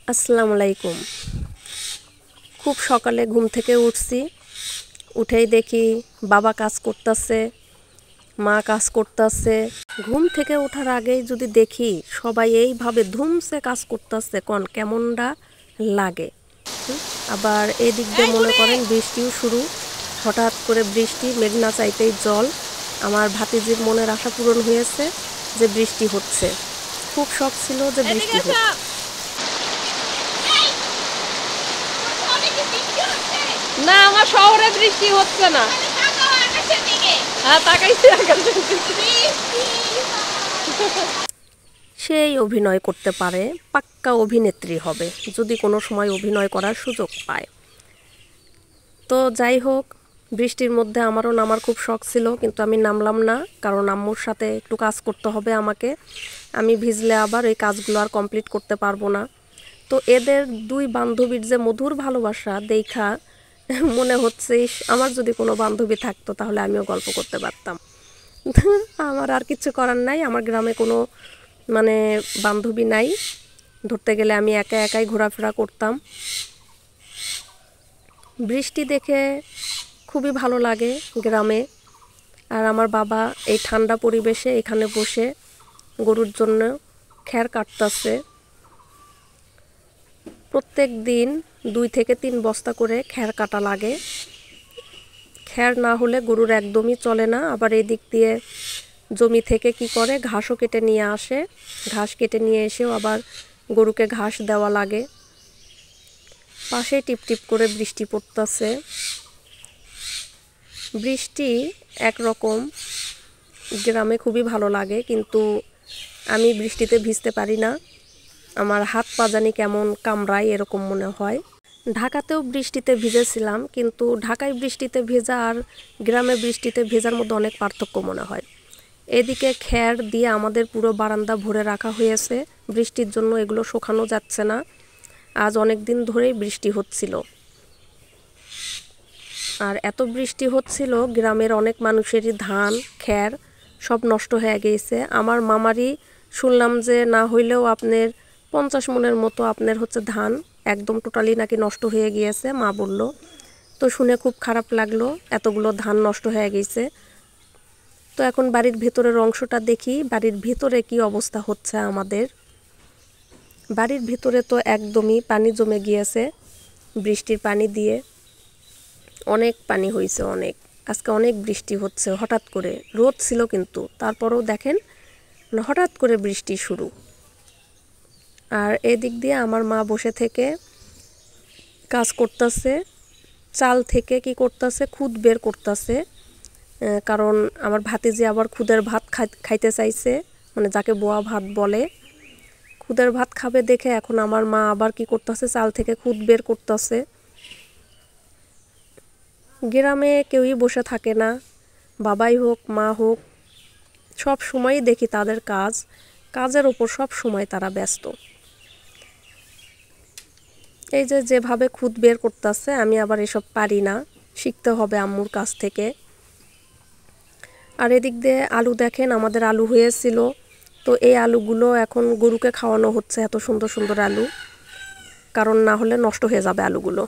আসসালামু আলাইকুম। খুব সকালে ঘুম থেকে উঠছি, উঠেই দেখি বাবা কাজ করতেছে, মা কাজ করতেছে। ঘুম থেকে ওঠার আগেই যদি দেখি সবাই এইভাবে ধুমসে কাজ করতেছে, কেমনটা লাগে। আবার এই দিক দিয়ে মনে করেন বৃষ্টিও শুরু, হঠাৎ করে বৃষ্টি, মেঘনা চাইতেই জল। আমার ভাতিজির মনের আশা পূরণ হয়েছে যে বৃষ্টি হচ্ছে, খুব শখ ছিল যে বৃষ্টি হোক। না, আমার শহরে বৃষ্টি হচ্ছে না। হ্যাঁ, তাকাইছি আকাশের দিকে। সেই অভিনয় করতে পারে, পাক্কা অভিনেত্রী হবে যদি কোনো সময় অভিনয় করার সুযোগ পায়। তো যাই হোক, বৃষ্টির মধ্যে আমারও নামার খুব শখ ছিল, কিন্তু আমি নামলাম না, কারণ আম্মুর সাথে একটু কাজ করতে হবে আমাকে। আমি ভিজলে আবার এই কাজগুলো আর কমপ্লিট করতে পারবো না। তো এদের দুই বান্ধবীর যে মধুর ভালোবাসা দেখা মনে হচ্ছে আমার যদি কোনো বান্ধবী থাকতো তাহলে আমিও গল্প করতে পারতাম। আমার আর কিছু করার নাই, আমার গ্রামে কোনো বান্ধবী নাই, ধরতে গেলে আমি একা একাই ঘোরাফেরা করতাম। বৃষ্টি দেখে খুবই ভালো লাগে গ্রামে। আর আমার বাবা এই ঠান্ডা পরিবেশে এখানে বসে গরুর জন্য খ্যার কাটতেছে। প্রত্যেক দিন 2 থেকে 3 বস্তা করে খ্যার কাটা লাগে, খ্যার না হলে গরুর একদমই চলে না। আবার এই দিক দিয়ে জমি থেকে কি করে ঘাসও কেটে নিয়ে আসে, ঘাস কেটে নিয়ে এসেও আবার গরুকে ঘাস দেওয়া লাগে। পাশে টিপটিপ করে বৃষ্টি পড়তেছে। বৃষ্টি একরকম গ্রামে খুবই ভালো লাগে, কিন্তু আমি বৃষ্টিতে ভিজতে পারি না, আমার হাত পা জানি কেমন কামড়ায় এরকম মনে হয়। ঢাকাতেও বৃষ্টিতে ভিজেছিলাম, কিন্তু ঢাকায় বৃষ্টিতে ভেজা আর গ্রামে বৃষ্টিতে ভেজার মধ্যে অনেক পার্থক্য মনে হয়। এদিকে খ্যার দিয়ে আমাদের পুরো বারান্দা ভরে রাখা হয়েছে, বৃষ্টির জন্য এগুলো শুকানো যাচ্ছে না। আজ অনেক দিন ধরেই বৃষ্টি হচ্ছিল, আর এত বৃষ্টি হচ্ছিল গ্রামের অনেক মানুষেরই ধান খ্যার সব নষ্ট হয়ে গিয়েছে। আমার মামারই শুনলাম যে না হইলেও আপনার 50 মনের মতো আপনার হচ্ছে ধান একদম টোটালি নাকি নষ্ট হয়ে গিয়েছে, মা বলল। তো শুনে খুব খারাপ লাগলো, এতগুলো ধান নষ্ট হয়ে গেছে। তো এখন বাড়ির ভেতরের অংশটা দেখি, বাড়ির ভেতরে কি অবস্থা হচ্ছে আমাদের। বাড়ির ভেতরে তো একদমই পানি জমে গিয়েছে বৃষ্টির পানি দিয়ে, অনেক পানি হয়েছে অনেক। আজকে অনেক বৃষ্টি হচ্ছে, হঠাৎ করে রোদ ছিল কিন্তু তারপরেও দেখেন হঠাৎ করে বৃষ্টি শুরু। আর এদিক দিয়ে আমার মা বসে থেকে কাজ করতেছে, চাল থেকে কি করতেছে খুদ বের করতেছে, কারণ আমার ভাতিজি আবার খুদের ভাত খাইতে চাইছে, যাকে বোয়া ভাত বলে, খুদের ভাত খাবে দেখে এখন আমার মা আবার কি করতেছে চাল থেকে খুদ বের করতেছে। গ্রামে কেউই বসে থাকে না, বাবাই হোক মা হোক, সব সময়ই দেখি তাদের কাজের ওপর সব সময় তারা ব্যস্ত। এই যে যেভাবে খুদ বের করতেছে, আমি আবার এসব পারি না, শিখতে হবে আম্মুর কাছ থেকে। আর এদিক দিয়ে আলু দেখেন, আমাদের আলু হয়েছিল, তো এই আলুগুলো এখন গরুকে খাওয়ানো হচ্ছে, এত সুন্দর সুন্দর আলু, কারণ না হলে নষ্ট হয়ে যাবে আলুগুলো।